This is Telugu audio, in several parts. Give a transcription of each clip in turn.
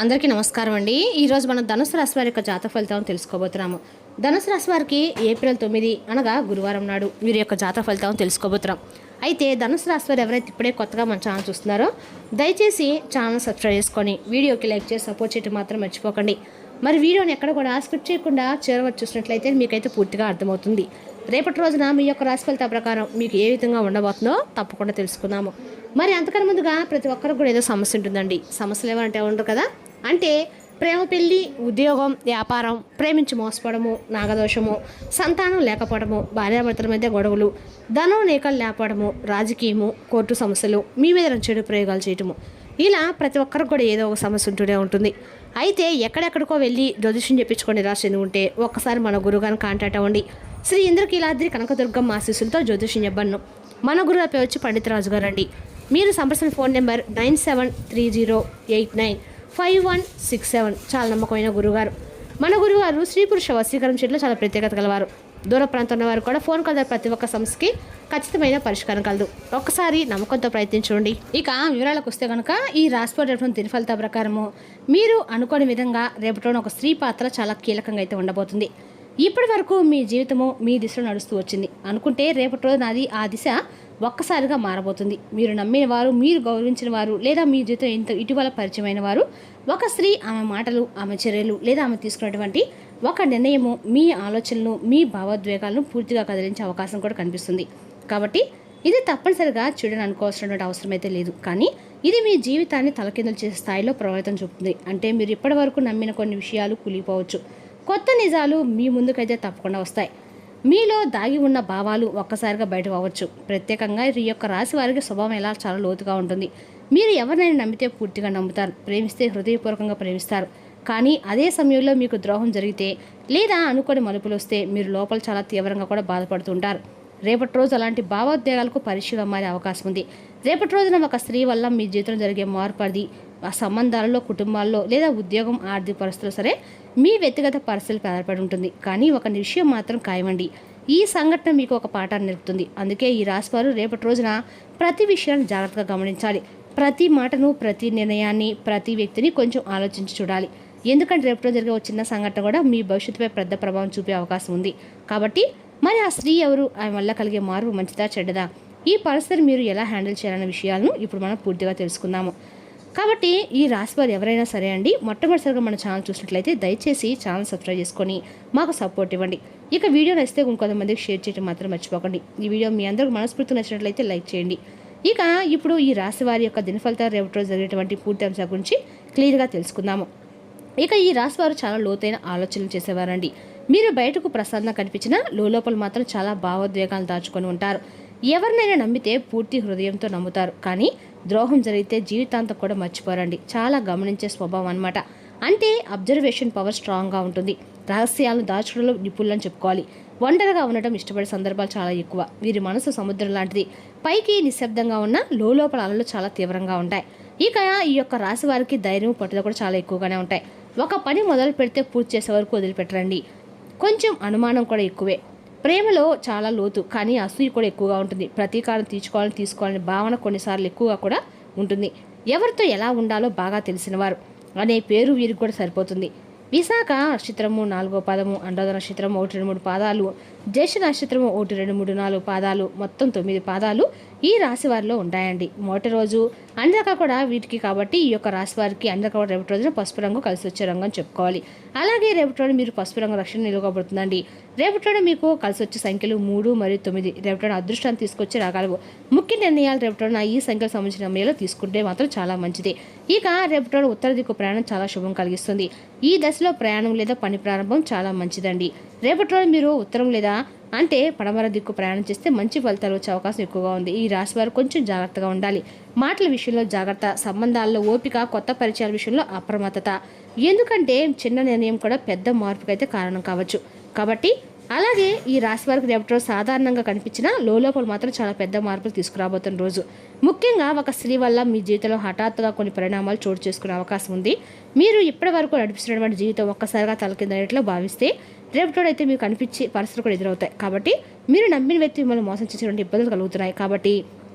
అందరికీ నమస్కారం అండి. ఈరోజు మనం ధనుసు రాశి వారి యొక్క జాతక ఫలితాలను తెలుసుకోబోతున్నాము. ధనుసు రాశి వారికి ఏప్రిల్ 9 అనగా గురువారం నాడు వీరి యొక్క జాతక ఫలితాలను తెలుసుకోబోతున్నాం. అయితే ధనుసు రాశి వారు ఎవరైతే ఇప్పుడే కొత్తగా మన ఛానల్ చూస్తున్నారో దయచేసి ఛానల్ సబ్స్క్రైబ్ చేసుకొని వీడియోకి లైక్ చేసి సపోర్ట్ చేయడం మాత్రం మర్చిపోకండి. మరి వీడియోని ఎక్కడ కూడా స్కిప్ చేయకుండా చేరవచ్చు చూసినట్లయితే మీకైతే పూర్తిగా అర్థమవుతుంది. రేపటి రోజున మీ యొక్క రాశి ఫలితాల ప్రకారం మీకు ఏ విధంగా ఉండబోతుందో తప్పకుండా తెలుసుకుందాము. మరి అంతకన్నా ముందుగా ప్రతి ఒక్కరికి కూడా ఏదో సమస్య ఉంటుందండి. సమస్యలు ఏమంటే ఉండరు కదా, అంటే ప్రేమ, పెళ్లి, ఉద్యోగం, వ్యాపారం, ప్రేమించి మోసపోవడము, నాగదోషము, సంతానం లేకపోవడము, భార్యాభర్తల మధ్య గొడవలు, ధనం లేకలు లేకపోవడము, రాజకీయము, కోర్టు సమస్యలు, మీ మీద చెడు ప్రయోగాలు చేయటము, ఇలా ప్రతి ఒక్కరికి కూడా ఏదో ఒక సమస్య ఉంటూనే ఉంటుంది. అయితే ఎక్కడెక్కడికో వెళ్ళి జ్యోతిష్యం చెప్పించుకొని నిరాశ ఉంటే ఒక్కసారి మన గురువుగారిని కాంటాక్ట్ అవ్వండి. శ్రీ ఇంద్రకీలాద్రి కనకదుర్గమ్మ ఆశీస్సులతో జ్యోతిష్యం చెప్పను. మన గురువు పేరు వచ్చి పండితరాజు గారు అండి. మీరు సంప్రదించిన ఫోన్ నెంబర్ 9730895167. చాలా నమ్మకమైన గురుగారు. మన గురుగారు స్త్రీ పురుష వశీకరణ చెట్లు చాలా ప్రత్యేకత గలవారు. దూర ప్రాంతంలో వారు కూడా ఫోన్ కలర్ ప్రతి ఒక్క సమస్యకి ఖచ్చితమైన పరిష్కారం కలదు. ఒక్కసారి నమ్మకంతో ప్రయత్నించండి. ఇక వివరాలకు వస్తే కనుక ఈ రాశిపడి తిని ఫలితాల ప్రకారము మీరు అనుకోని విధంగా రేపటి ఒక స్త్రీ పాత్ర చాలా కీలకంగా అయితే ఉండబోతుంది. ఇప్పటి వరకు మీ జీవితము మీ దిశలో నడుస్తూ వచ్చింది అనుకుంటే రేపటి రోజు నాది ఆ దిశ ఒక్కసారిగా మారబోతుంది. మీరు నమ్మిన వారు, మీరు గౌరవించిన వారు, లేదా మీ జీవితం ఇటీవల పరిచయమైన వారు, ఒక స్త్రీ ఆమె మాటలు, ఆమె చర్యలు, లేదా ఆమె తీసుకున్నటువంటి ఒక నిర్ణయము మీ ఆలోచనలు, మీ భావోద్వేగాలను పూర్తిగా కదిలించే అవకాశం కూడా కనిపిస్తుంది. కాబట్టి ఇది తప్పనిసరిగా చూడని అనుకోవాల్సినటువంటి అవసరం అయితే లేదు. కానీ ఇది మీ జీవితాన్ని తలకిందులు చేసే స్థాయిలో ప్రభావితం చూపుతుంది. అంటే మీరు ఇప్పటి వరకు నమ్మిన కొన్ని విషయాలు కూలిపోవచ్చు. కొత్త నిజాలు మీ ముందుకైతే తప్పకుండా వస్తాయి. మీలో దాగి ఉన్న భావాలు ఒక్కసారిగా బయట అవ్వచ్చు. ప్రత్యేకంగా ఈ యొక్క రాశి వారికి స్వభావం ఎలా చాలా లోతుగా ఉంటుంది. మీరు ఎవరినైనా నమ్మితే పూర్తిగా నమ్ముతారు, ప్రేమిస్తే హృదయపూర్వకంగా ప్రేమిస్తారు. కానీ అదే సమయంలో మీకు ద్రోహం జరిగితే లేదా అనుకోని మలుపులు వస్తే మీరు లోపల చాలా తీవ్రంగా కూడా బాధపడుతుంటారు. రేపటి రోజు అలాంటి భావోద్వేగాలకు పరీక్షగా మారే అవకాశం ఉంది. రేపటి రోజున ఒక స్త్రీ వల్ల మీ జీవితంలో జరిగే మార్పు, అది ఆ సంబంధాలలో, కుటుంబాల్లో, లేదా ఉద్యోగం, ఆర్థిక పరిస్థితులు సరే మీ వ్యక్తిగత పరిస్థితులకు ఆధారపడి ఉంటుంది. కానీ ఒక విషయం మాత్రం ఖాయమండి, ఈ సంఘటన మీకు ఒక పాఠాన్ని నేర్పుతుంది. అందుకే ఈ రాశివారు రేపటి రోజున ప్రతి విషయాన్ని జాగ్రత్తగా గమనించాలి. ప్రతి మాటను, ప్రతి నిర్ణయాన్ని, ప్రతి వ్యక్తిని కొంచెం ఆలోచించి చూడాలి. ఎందుకంటే రేపటి రోజు జరిగే ఒక చిన్న సంఘటన కూడా మీ భవిష్యత్తుపై పెద్ద ప్రభావం చూపే అవకాశం ఉంది. కాబట్టి మరి ఆ స్త్రీ ఎవరు, ఆమె వల్ల కలిగే మార్పు మంచిదా చెడ్డదా, ఈ పరిస్థితిని మీరు ఎలా హ్యాండిల్ చేయాలనే విషయాలను ఇప్పుడు మనం పూర్తిగా తెలుసుకుందాము. కాబట్టి ఈ రాశి వారు ఎవరైనా సరే అండి, మొట్టమొదటిసారిగా మన ఛానల్ చూసినట్లయితే దయచేసి ఛానల్ సబ్స్క్రైబ్ చేసుకొని మాకు సపోర్ట్ ఇవ్వండి. ఇక వీడియో నచ్చితే ఇంకొంతమందికి షేర్ చేయడం మాత్రం మర్చిపోకండి. ఈ వీడియో మీ అందరికీ మనస్ఫూర్తి నచ్చినట్లయితే లైక్ చేయండి. ఇక ఇప్పుడు ఈ రాశి వారి యొక్క దినఫలితాలు రేపటి రోజు జరిగేటువంటి పూర్తి అంశాల గురించి క్లియర్గా తెలుసుకుందాము. ఇక ఈ రాశి వారు చాలా లోతైన ఆలోచనలు చేసేవారండి. మీరు బయటకు ప్రశాంతంగా కనిపించినా లోపల మాత్రం చాలా భావోద్వేగాలు దాచుకొని ఉంటారు. ఎవరినైనా నమ్మితే పూర్తి హృదయంతో నమ్ముతారు, కానీ ద్రోహం జరిగితే జీవితాంతం కూడా మర్చిపోరండి. చాలా గమనించే స్వభావం అనమాట. అంటే అబ్జర్వేషన్ పవర్ స్ట్రాంగ్గా ఉంటుంది. రహస్యాలను దాచడంలో నిపుణులని చెప్పుకోవాలి. ఒంటరిగా ఉండటం ఇష్టపడే సందర్భాలు చాలా ఎక్కువ. వీరి మనసు సముద్రం లాంటిది. పైకి నిశ్శబ్దంగా ఉన్న లోపల అలలు చాలా తీవ్రంగా ఉంటాయి. ఇక ఈ యొక్క రాశి వారికి ధైర్యం, పట్టుదల కూడా చాలా ఎక్కువగానే ఉంటాయి. ఒక పని మొదలు పెడితే పూర్తి చేసే వరకు వదిలిపెట్టరండి. కొంచెం అనుమానం కూడా ఎక్కువే. ప్రేమలో చాలా లోతు, కానీ అసూయ కూడా ఎక్కువగా ఉంటుంది. ప్రతీకారం తీసుకోవాలని భావన కొన్నిసార్లు ఎక్కువగా కూడా ఉంటుంది. ఎవరితో ఎలా ఉండాలో బాగా తెలిసినవారు అనే పేరు వీరికి కూడా సరిపోతుంది. విశాఖ నక్షత్రము 4వ పాదము, అనురాధ నక్షత్రము 1, 2, 3 పాదాలు, జ్యేష్ఠ నక్షత్రము 1, 2, 3, 4 పాదాలు, మొత్తం 9 పాదాలు ఈ రాశి వారిలో ఉంటాయండి. మొదటి రోజు అన్ని రకాలు కూడా వీటికి, కాబట్టి ఈ యొక్క రాశి వారికి అన్ని రకాల రేపటి రోజున పసుపు రంగు కలిసి వచ్చే రంగు అని చెప్పుకోవాలి. అలాగే రేపటి రోజు మీరు పసుపు రంగు రక్షణ నిలువబడుతుందండి. రేపటి రోజు మీకు కలిసి వచ్చే సంఖ్యలు 3 మరియు 9. రేపటి రోజు అదృష్టాన్ని తీసుకొచ్చి రాగలవు. ముఖ్య నిర్ణయాలు రేపటి రోజున ఈ సంఖ్యలకు సంబంధించిన నిర్ణయాలు తీసుకుంటే మాత్రం చాలా మంచిది. ఇక రేపటి రోజు ఉత్తర దిక్కు ప్రయాణం చాలా శుభం కలిగిస్తుంది. ఈ దశలో ప్రయాణం లేదా పని ప్రారంభం చాలా మంచిదండి. రేపటి రోజు మీరు ఉత్తరం లేదా అంటే పడమర దిక్కు ప్రయాణం చేస్తే మంచి ఫలితాలు వచ్చే అవకాశం ఎక్కువగా ఉంది. ఈ రాశి వారు కొంచెం జాగ్రత్తగా ఉండాలి. మాటల విషయంలో జాగ్రత్త, సంబంధాల్లో ఓపిక, కొత్త పరిచయాల విషయంలో అప్రమత్తత. ఎందుకంటే చిన్న నిర్ణయం కూడా పెద్ద మార్పుకైతే కారణం కావచ్చు. కాబట్టి అలాగే ఈ రాశి వారికి రేపటి రోజు సాధారణంగా కనిపించిన లోపల మాత్రం చాలా పెద్ద మార్పులు తీసుకురాబోతున్న రోజు. ముఖ్యంగా ఒక స్త్రీ వల్ల మీ జీవితంలో హఠాత్తుగా కొన్ని పరిణామాలు చోటు చేసుకునే అవకాశం ఉంది. మీరు ఇప్పటి వరకు నడిపిస్తున్నటువంటి జీవితం ఒక్కసారిగా తలకిందనేట్లో భావిస్తే రేపటి అయితే మీకు కనిపించే పరిస్థితులు కూడా ఎదురవుతాయి. కాబట్టి మీరు నమ్మిన వ్యక్తి మిమ్మల్ని మోసం చేసేటువంటి ఇబ్బందులు కలుగుతున్నాయి. కాబట్టి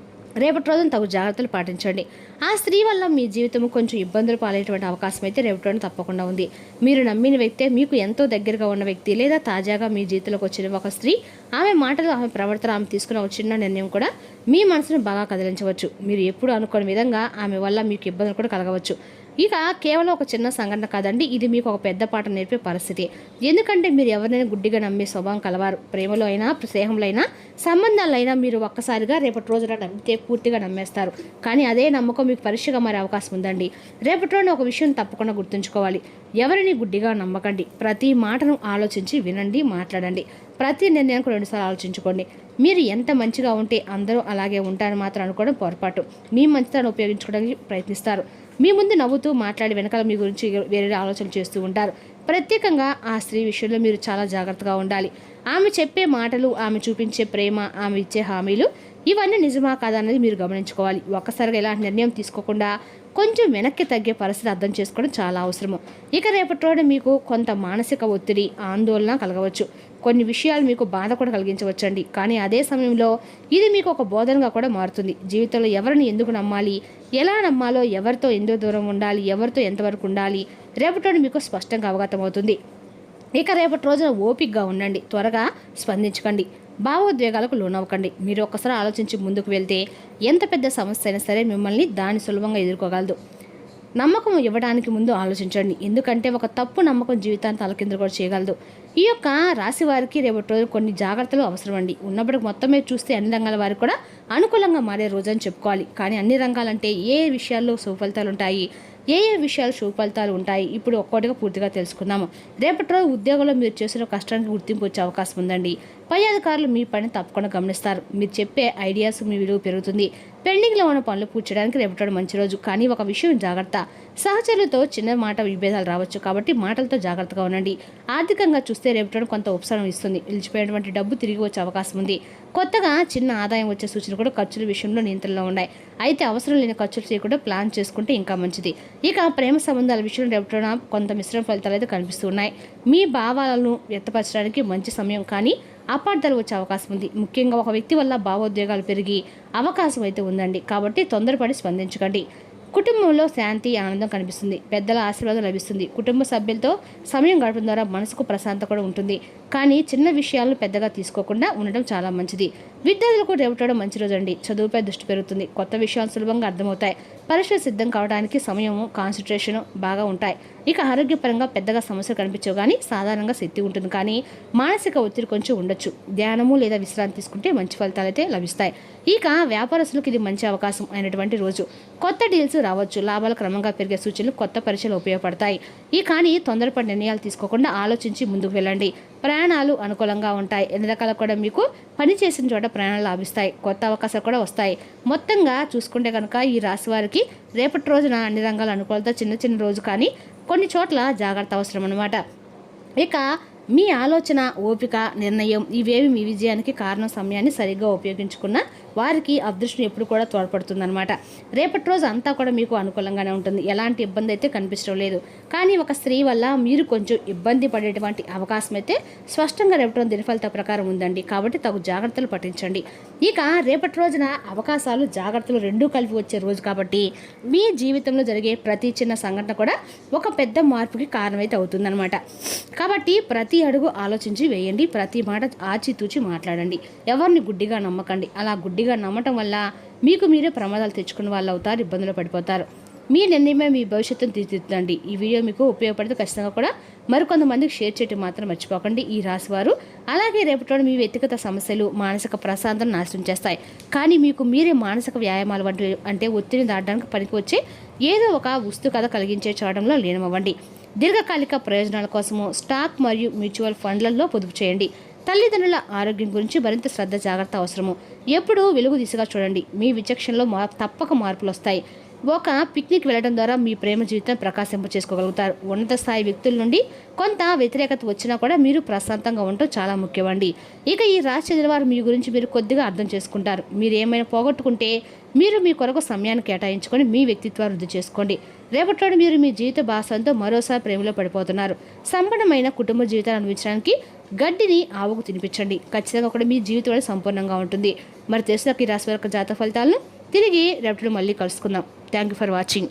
రేపటి రోజున తగు జాగ్రత్తలు పాటించండి. ఆ స్త్రీ వల్ల మీ జీవితం కొంచెం ఇబ్బందులు పాలయ్యేటువంటి అవకాశం అయితే రేపటి రోజున తప్పకుండా ఉంది. మీరు నమ్మిన వ్యక్తే, మీకు ఎంతో దగ్గరగా ఉన్న వ్యక్తి, లేదా తాజాగా మీ జీవితంలోకి వచ్చిన ఒక స్త్రీ, ఆమె మాటలు, ఆమె ప్రవర్తన, ఆమె తీసుకున్న ఒక చిన్న నిర్ణయం కూడా మీ మనసును బాగా కదిలించవచ్చు. మీరు ఎప్పుడు అనుకోని విధంగా ఆమె వల్ల మీకు ఇబ్బందులు కూడా కలగవచ్చు. ఇక కేవలం ఒక చిన్న సంఘటన కాదండి, ఇది మీకు ఒక పెద్ద పాఠం నేర్పే పరిస్థితి. ఎందుకంటే మీరు ఎవరినైనా గుడ్డిగా నమ్మే స్వభావం కలవారు. ప్రేమలో అయినా, స్నేహంలో అయినా, సంబంధాల్లో అయినా మీరు ఒక్కసారిగా రేపటి రోజున నమ్మితే పూర్తిగా నమ్మేస్తారు. కానీ అదే నమ్మకం మీకు పరీక్షగా మారే అవకాశం ఉందండి. రేపటి రోజున ఒక విషయం తప్పకుండా గుర్తుంచుకోవాలి. ఎవరిని గుడ్డిగా నమ్మకండి. ప్రతి మాటను ఆలోచించి వినండి, మాట్లాడండి. ప్రతి నిర్ణయానికి 2 సార్లు ఆలోచించుకోండి. మీరు ఎంత మంచిగా ఉంటే అందరూ అలాగే ఉంటారని మాత్రం అనుకోవడం పొరపాటు. మీ మంచితనాన్ని ఉపయోగించుకోవడానికి ప్రయత్నిస్తారు. మీ ముందు నవ్వుతూ మాట్లాడి వెనకాల మీ గురించి వేరే ఆలోచనలు చేస్తూ ఉంటారు. ప్రత్యేకంగా ఆ స్త్రీ విషయంలో మీరు చాలా జాగ్రత్తగా ఉండాలి. ఆమె చెప్పే మాటలు, ఆమె చూపించే ప్రేమ, ఆమె ఇచ్చే హామీలు ఇవన్నీ నిజమా కాదా అనేది మీరు గమనించుకోవాలి. ఒక్కసారిగా ఎలాంటి నిర్ణయం తీసుకోకుండా కొంచెం వెనక్కి తగ్గే పరిస్థితి అర్థం చేసుకోవడం చాలా అవసరము. ఇక రేపటి రోజున మీకు కొంత మానసిక ఒత్తిడి, ఆందోళన కలగవచ్చు. కొన్ని విషయాలు మీకు బాధ కూడా కలిగించవచ్చండి. కానీ అదే సమయంలో ఇది మీకు ఒక బోధనగా కూడా మారుతుంది. జీవితంలో ఎవరిని ఎందుకు నమ్మాలి, ఎలా నమ్మాలో, ఎవరితో ఎందుకు దూరం ఉండాలి, ఎవరితో ఎంతవరకు ఉండాలి, రేపటి రోజున మీకు స్పష్టంగా అవగతం అవుతుంది. ఇక రేపటి రోజున ఓపికగా ఉండండి. త్వరగా స్పందించకండి. భావోద్వేగాలకు లోనవ్వకండి. మీరు ఒక్కసారి ఆలోచించి ముందుకు వెళ్తే ఎంత పెద్ద సమస్య అయినా సరే మిమ్మల్ని దాన్ని సులభంగా ఎదుర్కోగలదు. నమ్మకం ఇవ్వడానికి ముందు ఆలోచించండి. ఎందుకంటే ఒక తప్పు నమ్మకం జీవితాన్ని తలకిందులు కూడా చేయగలదు. ఈ యొక్క రాశి వారికి రేపటి రోజు కొన్ని జాగ్రత్తలు అవసరమండి. ఉన్నప్పటికి మొత్తం మీద చూస్తే అన్ని రంగాల వారికి కూడా అనుకూలంగా మారే రోజు అని చెప్పుకోవాలి. కానీ అన్ని రంగాలంటే ఏ విషయాల్లో సుఫలితాలు ఉంటాయి, ఏ విషయాలు సుఫలితాలు ఉంటాయి, ఇప్పుడు ఒక్కొక్కటిగా పూర్తిగా తెలుసుకుందాము. రేపటి రోజు ఉద్యోగంలో మీరు చేసిన కష్టానికి గుర్తింపు వచ్చే అవకాశం ఉందండి. పై అధికారులు మీ పని తప్పకుండా గమనిస్తారు. మీరు చెప్పే ఐడియాస్ మీ విలువ పెరుగుతుంది. పెండింగ్లో ఉన్న పనులు పూర్తి చేయడానికి రేపటి మంచి రోజు. కానీ ఒక విషయం జాగ్రత్త, సహచరులతో చిన్న మాట విభేదాలు రావచ్చు. కాబట్టి మాటలతో జాగ్రత్తగా ఉండండి. ఆర్థికంగా చూస్తే రేపటి కొంత ఉపశమనం ఇస్తుంది. నిలిచిపోయినటువంటి డబ్బు తిరిగి వచ్చే అవకాశం ఉంది. కొత్తగా చిన్న ఆదాయం వచ్చే సూచనలు కూడా ఖర్చుల విషయంలో నియంత్రణలో ఉన్నాయి. అయితే అవసరం లేని ఖర్చులు చేయకుండా ప్లాన్ చేసుకుంటే ఇంకా మంచిది. ఇక ప్రేమ సంబంధాల విషయంలో రేపటి కొంత మిశ్రమ ఫలితాలు అయితే కనిపిస్తున్నాయి. మీ భావాలను వ్యక్తపరచడానికి మంచి సమయం, కానీ అపార్థాలు వచ్చే అవకాశం ఉంది. ముఖ్యంగా ఒక వ్యక్తి వల్ల భావోద్వేగాలు పెరిగి అవకాశం అయితే ఉందండి. కాబట్టి తొందరపడి స్పందించకండి. కుటుంబంలో శాంతి, ఆనందం కనిపిస్తుంది. పెద్దల ఆశీర్వాదం లభిస్తుంది. కుటుంబ సభ్యులతో సమయం గడపడం ద్వారా మనసుకు ప్రశాంతత కూడా ఉంటుంది. కానీ చిన్న విషయాలను పెద్దగా తీసుకోకుండా ఉండడం చాలా మంచిది. విద్యార్థులకు రేపటి మంచి రోజు అండి. చదువుపై దృష్టి పెరుగుతుంది. కొత్త విషయాలు సులభంగా అర్థమవుతాయి. పరీక్షలు సిద్ధం కావడానికి సమయము, కాన్సన్ట్రేషన్ బాగా ఉంటాయి. ఇక ఆరోగ్యపరంగా పెద్దగా సమస్యలు కనిపించవు, కానీ సాధారణంగా శక్తి ఉంటుంది. కానీ మానసిక ఒత్తిడి కొంచెం ఉండొచ్చు. ధ్యానము లేదా విశ్రాంతి తీసుకుంటే మంచి ఫలితాలు అయితే లభిస్తాయి. ఇక వ్యాపారస్తులకు ఇది మంచి అవకాశం అయినటువంటి రోజు. కొత్త డీల్స్ రావచ్చు. లాభాలు క్రమంగా పెరిగే సూచనలు కొత్త పరీక్షలు ఉపయోగపడతాయి. కానీ తొందరపడి నిర్ణయాలు తీసుకోకుండా ఆలోచించి ముందుకు వెళ్ళండి. ప్రయాణాలు అనుకూలంగా ఉంటాయి. ఎన్ని రకాల కూడా మీకు పని చేసిన చోట ప్రయాణాలు లాభిస్తాయి. కొత్త అవకాశాలు కూడా వస్తాయి. మొత్తంగా చూసుకుంటే కనుక ఈ రాశి వారికి రేపటి రోజున అన్ని రంగాల అనుకూలత, చిన్న చిన్న రోజు, కానీ కొన్ని చోట్ల జాగ్రత్త అవసరం అన్నమాట. ఇక మీ ఆలోచన, ఓపిక, నిర్ణయం ఇవేవి మీ విజయానికి కారణం. సమయాన్ని సరిగ్గా ఉపయోగించుకున్న వారికి అదృష్టం ఎప్పుడు కూడా తోడ్పడుతుందన్నమాట. రేపటి రోజు అంతా కూడా మీకు అనుకూలంగానే ఉంటుంది. ఎలాంటి ఇబ్బంది అయితే కనిపించడం లేదు. కానీ ఒక స్త్రీ వల్ల మీరు కొంచెం ఇబ్బంది పడేటువంటి అవకాశం అయితే స్పష్టంగా రేపటి రోజు దినఫలిత ప్రకారం ఉందండి. కాబట్టి తగు జాగ్రత్తలు పఠించండి. ఇక రేపటి రోజున అవకాశాలు, జాగ్రత్తలు రెండూ కలిపి వచ్చే రోజు కాబట్టి మీ జీవితంలో జరిగే ప్రతి చిన్న సంఘటన కూడా ఒక పెద్ద మార్పుకి కారణమైతే అవుతుందన్నమాట. కాబట్టి ప్రతి అడుగు ఆలోచించి వేయండి. ప్రతి మాట ఆచితూచి మాట్లాడండి. ఎవరిని గుడ్డిగా నమ్మకండి. అలా గుడ్డిగా నమ్మటం వల్ల మీకు మీరే ప్రమాదాలు తెచ్చుకున్న వాళ్ళు అవుతారు, ఇబ్బందులు పడిపోతారు. మీ నిర్ణయమే మీ భవిష్యత్తును తీర్చిదిద్దండి. ఈ వీడియో మీకు ఉపయోగపడితే ఖచ్చితంగా కూడా మరికొంతమందికి షేర్ చేయడం మాత్రం మర్చిపోకండి. ఈ రాశివారు అలాగే రేపటి మీ వ్యక్తిగత సమస్యలు, మానసిక ప్రశాంతతను నాశనం చేస్తాయి. కానీ మీకు మీరే మానసిక వ్యాయామాలు వంటి అంటే ఒత్తిడిని దాటడానికి పనికి వచ్చే ఏదో ఒక వస్తు కథ కలిగించే చేయడంలో లీనమవ్వండి. దీర్ఘకాలిక ప్రయోజనాల కోసము స్టాక్ మరియు మ్యూచువల్ ఫండ్లలో పొదుపు చేయండి. తల్లిదండ్రుల ఆరోగ్యం గురించి మరింత శ్రద్ధ, జాగ్రత్త అవసరము. ఎప్పుడూ వెలుగు దిశగా చూడండి. మీ విచక్షణలో తప్పక మార్పులు వస్తాయి. ఒక పిక్నిక్ వెళ్ళడం ద్వారా మీ ప్రేమ జీవితం ప్రకాశింప చేసుకోగలుగుతారు. ఉన్నత స్థాయి వ్యక్తుల నుండి కొంత వ్యతిరేకత వచ్చినా కూడా మీరు ప్రశాంతంగా ఉండటం చాలా ముఖ్యమండి. ఇక ఈ రాశి చెందిన వారు మీ గురించి మీరు కొద్దిగా అర్థం చేసుకుంటారు. మీరు ఏమైనా పోగొట్టుకుంటే మీరు మీ కొరకు సమయాన్ని కేటాయించుకొని మీ వ్యక్తిత్వాన్ని వృద్ధి చేసుకోండి. రేపట్లో మీరు మీ జీవిత భాషంతో మరోసారి ప్రేమలో పడిపోతున్నారు. సంపన్నమైన కుటుంబ జీవితాన్ని అనుభవించడానికి గడ్డిని ఆవుకు తినిపించండి. ఖచ్చితంగా కూడా మీ జీవితం సంపూర్ణంగా ఉంటుంది. మరి తెలుసుకు ఈ రాశి వారి జాతక ఫలితాలను తిరిగి రేపటిలో మళ్ళీ కలుసుకుందాం. Thank you for watching.